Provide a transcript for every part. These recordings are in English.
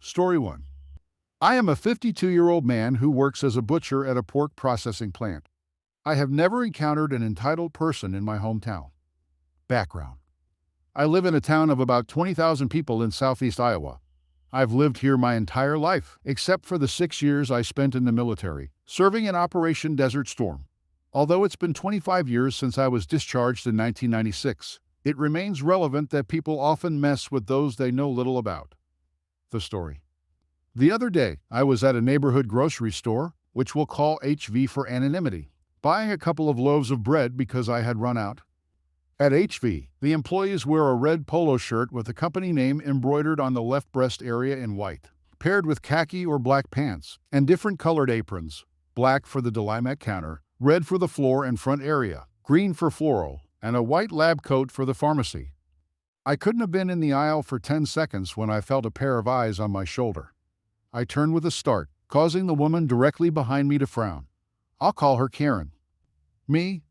Story 1. I am a 52-year-old man who works as a butcher at a pork processing plant. I have never encountered an entitled person in my hometown. Background. I live in a town of about 20,000 people in southeast Iowa. I've lived here my entire life, except for the 6 years I spent in the military, serving in Operation Desert Storm. Although it's been 25 years since I was discharged in 1996, it remains relevant that people often mess with those they know little about. The story. The other day, I was at a neighborhood grocery store, which we'll call HV for anonymity, buying a couple of loaves of bread because I had run out. At HV, the employees wear a red polo shirt with the company name embroidered on the left breast area in white, paired with khaki or black pants, and different colored aprons: black for the Delimac counter, red for the floor and front area, green for floral, and a white lab coat for the pharmacy. I couldn't have been in the aisle for 10 seconds when I felt a pair of eyes on my shoulder. I turned with a start, causing the woman directly behind me to frown. I'll call her Karen. Me?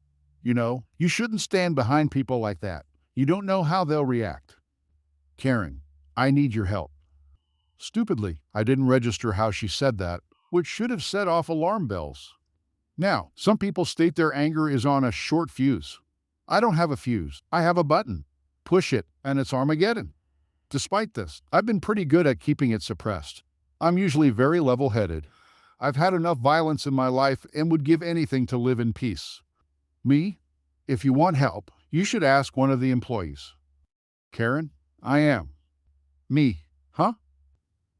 You shouldn't stand behind people like that. You don't know how they'll react. Karen, I need your help. Stupidly, I didn't register how she said that, which should have set off alarm bells. Now, some people state their anger is on a short fuse. I don't have a fuse. I have a button. Push it, and it's Armageddon. Despite this, I've been pretty good at keeping it suppressed. I'm usually very level-headed. I've had enough violence in my life and would give anything to live in peace. Me? If you want help, you should ask one of the employees. Karen? I am. Me? Huh?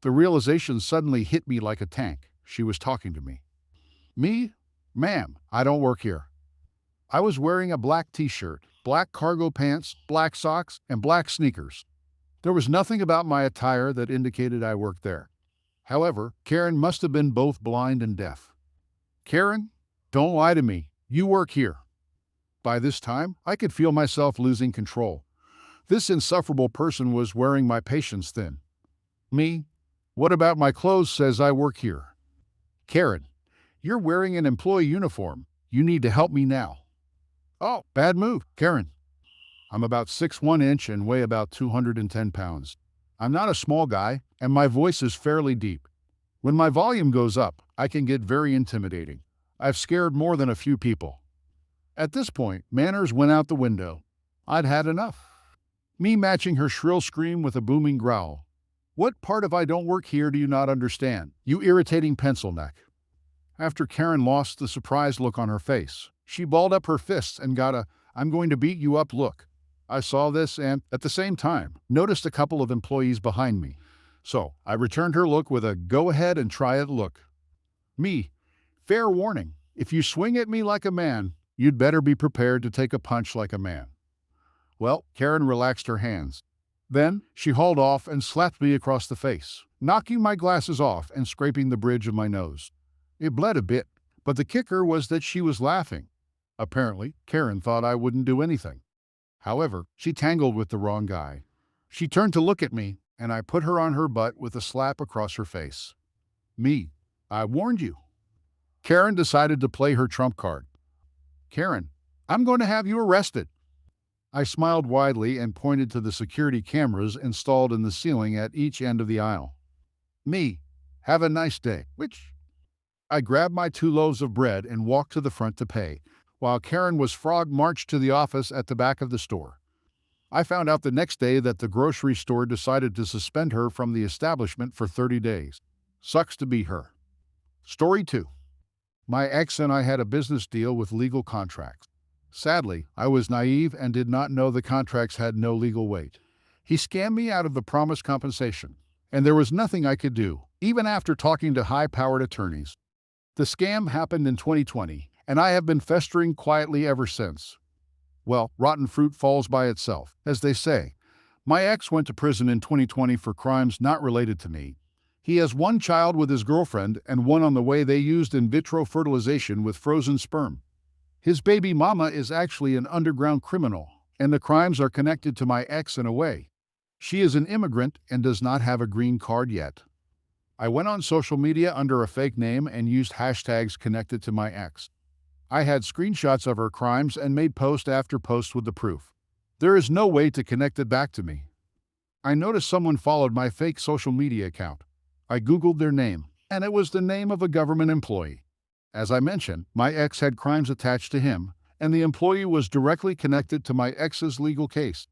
The realization suddenly hit me like a tank. She was talking to me. Me? Ma'am, I don't work here. I was wearing a black t-shirt, black cargo pants, black socks, and black sneakers. There was nothing about my attire that indicated I worked there. However, Karen must have been both blind and deaf. Karen, don't lie to me. You work here. By this time, I could feel myself losing control. This insufferable person was wearing my patience thin. Me? What about my clothes says I work here? Karen, you're wearing an employee uniform. You need to help me now. Oh, bad move, Karen. I'm about 6'1" and weigh about 210 pounds. I'm not a small guy, and my voice is fairly deep. When my volume goes up, I can get very intimidating. I've scared more than a few people. At this point, manners went out the window. I'd had enough. Me matching her shrill scream with a booming growl. What part of I don't work here do you not understand, you irritating pencil neck? After Karen lost the surprised look on her face, she balled up her fists and got a "I'm going to beat you up" look. I saw this and, at the same time, noticed a couple of employees behind me. So, I returned her look with a "go ahead and try it" look. Me. Fair warning, if you swing at me like a man, you'd better be prepared to take a punch like a man. Well, Karen relaxed her hands. Then, she hauled off and slapped me across the face, knocking my glasses off and scraping the bridge of my nose. It bled a bit, but the kicker was that she was laughing. Apparently, Karen thought I wouldn't do anything. However, she tangled with the wrong guy. She turned to look at me, and I put her on her butt with a slap across her face. Me. I warned you. Karen decided to play her trump card. Karen, I'm going to have you arrested. I smiled widely and pointed to the security cameras installed in the ceiling at each end of the aisle. Me. Have a nice day. I grabbed my 2 loaves of bread and walked to the front to pay, while Karen was frog marched to the office at the back of the store. I found out the next day that the grocery store decided to suspend her from the establishment for 30 days. Sucks to be her. Story 2. My ex and I had a business deal with legal contracts. Sadly, I was naive and did not know the contracts had no legal weight. He scammed me out of the promised compensation, and there was nothing I could do, even after talking to high-powered attorneys. The scam happened in 2020, and I have been festering quietly ever since. Well, rotten fruit falls by itself, as they say. My ex went to prison in 2020 for crimes not related to me. He has 1 child with his girlfriend and 1 on the way. They used in vitro fertilization with frozen sperm. His baby mama is actually an underground criminal, and the crimes are connected to my ex in a way. She is an immigrant and does not have a green card yet. I went on social media under a fake name and used hashtags connected to my ex. I had screenshots of her crimes and made post after post with the proof. There is no way to connect it back to me. I noticed someone followed my fake social media account. I Googled their name, and it was the name of a government employee. As I mentioned, my ex had crimes attached to him, and the employee was directly connected to my ex's legal case.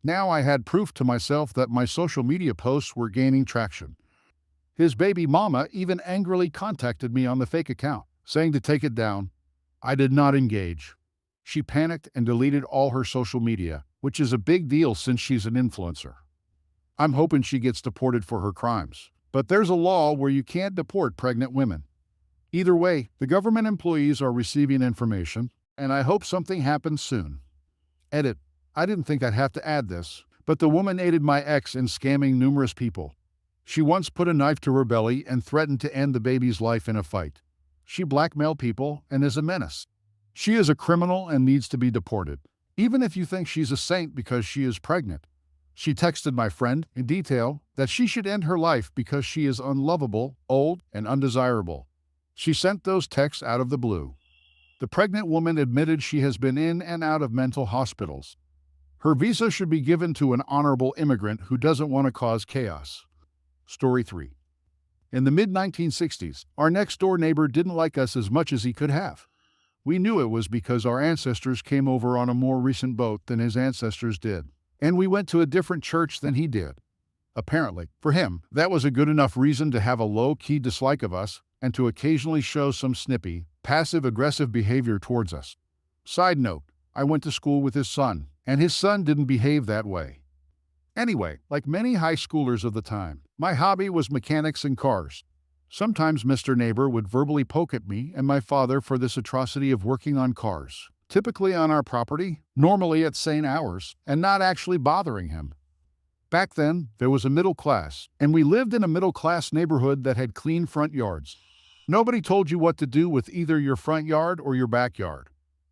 Now I had proof to myself that my social media posts were gaining traction. His baby mama even angrily contacted me on the fake account, saying to take it down. I did not engage. She panicked and deleted all her social media, which is a big deal since she's an influencer. I'm hoping she gets deported for her crimes. But there's a law where you can't deport pregnant women. Either way, the government employees are receiving information, and I hope something happens soon. Edit. I didn't think I'd have to add this, but the woman aided my ex in scamming numerous people. She once put a knife to her belly and threatened to end the baby's life in a fight. She blackmailed people and is a menace. She is a criminal and needs to be deported, even if you think she's a saint because she is pregnant. She texted my friend, in detail, that she should end her life because she is unlovable, old, and undesirable. She sent those texts out of the blue. The pregnant woman admitted she has been in and out of mental hospitals. Her visa should be given to an honorable immigrant who doesn't want to cause chaos. Story 3. In the mid-1960s, our next-door neighbor didn't like us as much as he could have. We knew it was because our ancestors came over on a more recent boat than his ancestors did, and we went to a different church than he did. Apparently, for him, that was a good enough reason to have a low-key dislike of us and to occasionally show some snippy, passive-aggressive behavior towards us. Side note, I went to school with his son, and his son didn't behave that way. Anyway, like many high schoolers of the time, my hobby was mechanics and cars. Sometimes Mr. Neighbor would verbally poke at me and my father for this atrocity of working on cars, typically on our property, normally at sane hours, and not actually bothering him. Back then, there was a middle class, and we lived in a middle-class neighborhood that had clean front yards. Nobody told you what to do with either your front yard or your backyard.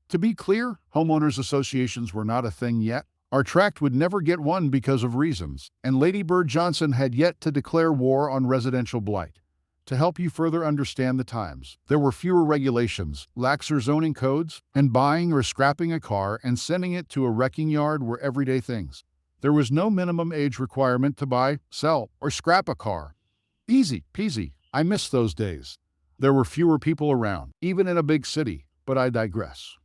To be clear, homeowners associations were not a thing yet. Our tract would never get one because of reasons, and Lady Bird Johnson had yet to declare war on residential blight. To help you further understand the times, there were fewer regulations, laxer zoning codes, and buying or scrapping a car and sending it to a wrecking yard were everyday things. There was no minimum age requirement to buy, sell, or scrap a car. Easy peasy. I miss those days. There were fewer people around, even in a big city, but I digress.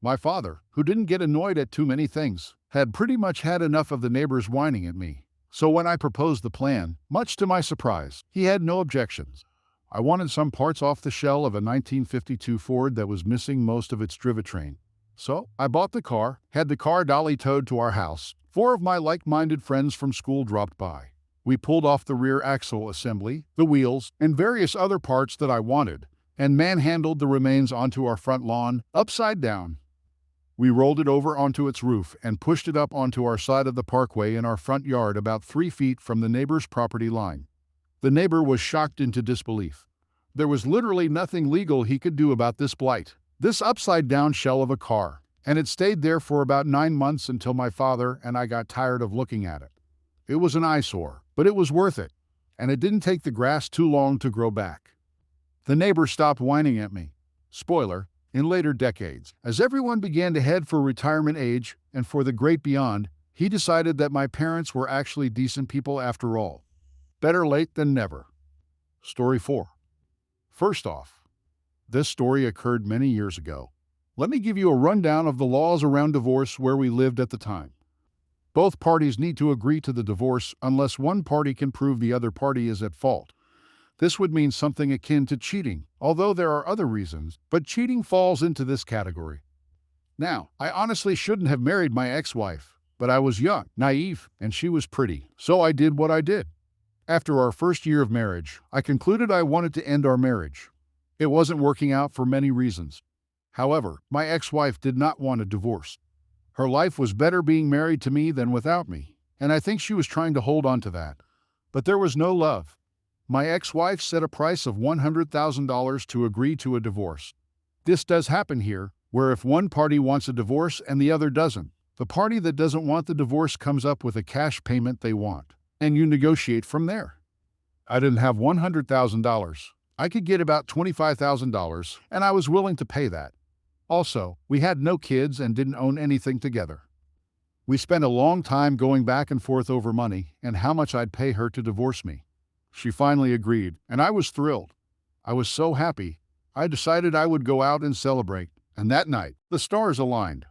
My father, who didn't get annoyed at too many things, had pretty much had enough of the neighbors whining at me. So when I proposed the plan, much to my surprise, he had no objections. I wanted some parts off the shell of a 1952 Ford that was missing most of its drivetrain. So I bought the car, had the car dolly towed to our house. 4 of my like-minded friends from school dropped by. We pulled off the rear axle assembly, the wheels, and various other parts that I wanted, and manhandled the remains onto our front lawn, upside down. We rolled it over onto its roof and pushed it up onto our side of the parkway in our front yard about 3 feet from the neighbor's property line. The neighbor was shocked into disbelief. There was literally nothing legal he could do about this blight, this upside-down shell of a car, and it stayed there for about 9 months until my father and I got tired of looking at it. It was an eyesore, but it was worth it, and it didn't take the grass too long to grow back. The neighbor stopped whining at me. Spoiler, in later decades, as everyone began to head for retirement age and for the great beyond, he decided that my parents were actually decent people after all. Better late than never. Story 4. First off, this story occurred many years ago. Let me give you a rundown of the laws around divorce where we lived at the time. Both parties need to agree to the divorce unless one party can prove the other party is at fault. This would mean something akin to cheating, although there are other reasons, but cheating falls into this category. Now, I honestly shouldn't have married my ex-wife, but I was young, naive, and she was pretty, so I did what I did. After our first year of marriage, I concluded I wanted to end our marriage. It wasn't working out for many reasons. However, my ex-wife did not want a divorce. Her life was better being married to me than without me, and I think she was trying to hold on to that. But there was no love. My ex-wife set a price of $100,000 to agree to a divorce. This does happen here, where if one party wants a divorce and the other doesn't, the party that doesn't want the divorce comes up with a cash payment they want, and you negotiate from there. I didn't have $100,000. I could get about $25,000, and I was willing to pay that. Also, we had no kids and didn't own anything together. We spent a long time going back and forth over money and how much I'd pay her to divorce me. She finally agreed, and I was thrilled. I was so happy. I decided I would go out and celebrate, and that night, the stars aligned.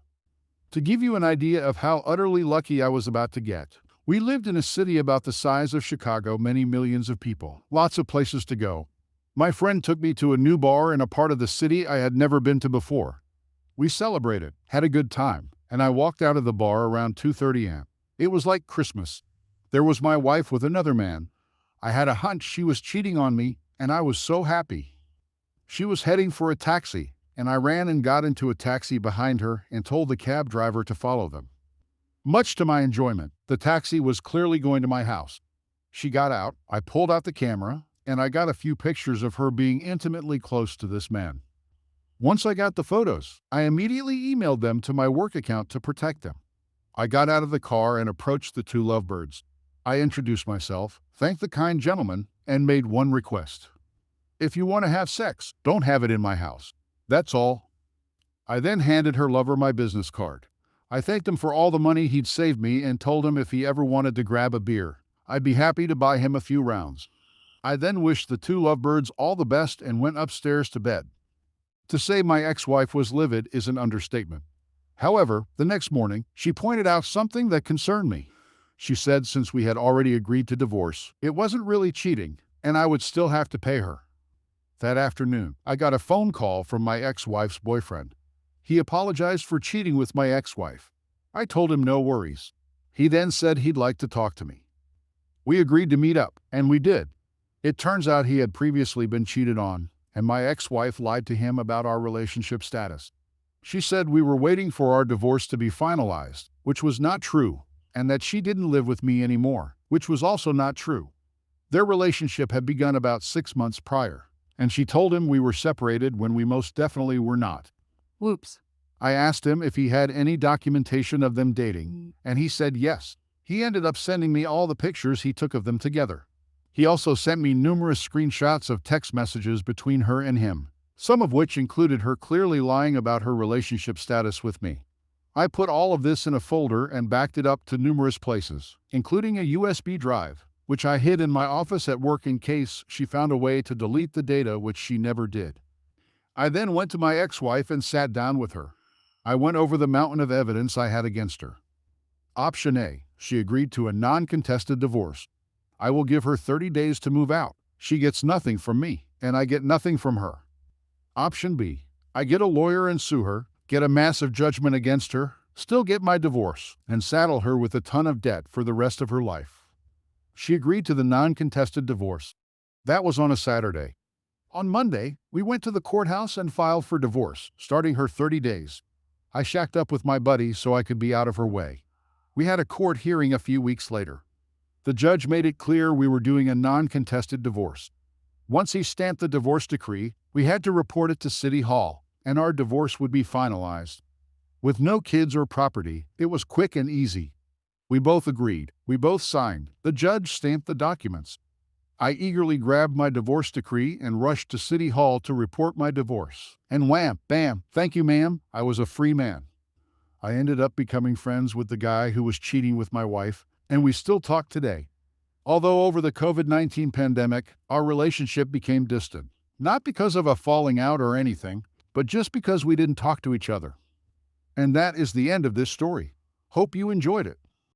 To give you an idea of how utterly lucky I was about to get, we lived in a city about the size of Chicago, many millions of people, lots of places to go. My friend took me to a new bar in a part of the city I had never been to before. We celebrated, had a good time, and I walked out of the bar around 2:30 a.m. It was like Christmas. There was my wife with another man. I had a hunch she was cheating on me, and I was so happy. She was heading for a taxi, and I ran and got into a taxi behind her and told the cab driver to follow them. Much to my enjoyment, the taxi was clearly going to my house. She got out, I pulled out the camera, and I got a few pictures of her being intimately close to this man. Once I got the photos, I immediately emailed them to my work account to protect them. I got out of the car and approached the two lovebirds. I introduced myself, thanked the kind gentleman, and made one request. If you want to have sex, don't have it in my house. That's all. I then handed her lover my business card. I thanked him for all the money he'd saved me and told him if he ever wanted to grab a beer, I'd be happy to buy him a few rounds. I then wished the two lovebirds all the best and went upstairs to bed. To say my ex-wife was livid is an understatement. However, the next morning, she pointed out something that concerned me. She said since we had already agreed to divorce, it wasn't really cheating, and I would still have to pay her. That afternoon, I got a phone call from my ex-wife's boyfriend. He apologized for cheating with my ex-wife. I told him no worries. He then said he'd like to talk to me. We agreed to meet up, and we did. It turns out he had previously been cheated on, and my ex-wife lied to him about our relationship status. She said we were waiting for our divorce to be finalized, which was not true, and that she didn't live with me anymore, which was also not true. Their relationship had begun about 6 months prior, and she told him we were separated when we most definitely were not. Whoops. I asked him if he had any documentation of them dating, and he said yes. He ended up sending me all the pictures he took of them together. He also sent me numerous screenshots of text messages between her and him, some of which included her clearly lying about her relationship status with me. I put all of this in a folder and backed it up to numerous places, including a USB drive, which I hid in my office at work in case she found a way to delete the data, which she never did. I then went to my ex-wife and sat down with her. I went over the mountain of evidence I had against her. Option A, she agreed to a non-contested divorce. I will give her 30 days to move out. She gets nothing from me, and I get nothing from her. Option B, I get a lawyer and sue her, get a massive judgment against her, still get my divorce, and saddle her with a ton of debt for the rest of her life. She agreed to the non-contested divorce. That was on a Saturday. On Monday, we went to the courthouse and filed for divorce, starting her 30 days. I shacked up with my buddy so I could be out of her way. We had a court hearing a few weeks later. The judge made it clear we were doing a non-contested divorce. Once he stamped the divorce decree, we had to report it to City Hall, and our divorce would be finalized. With no kids or property, it was quick and easy. We both agreed. We both signed. The judge stamped the documents. I eagerly grabbed my divorce decree and rushed to City Hall to report my divorce. And wham, bam, thank you, ma'am, I was a free man. I ended up becoming friends with the guy who was cheating with my wife, and we still talk today. Although over the COVID-19 pandemic, our relationship became distant. Not because of a falling out or anything, but just because we didn't talk to each other. And that is the end of this story. Hope you enjoyed it.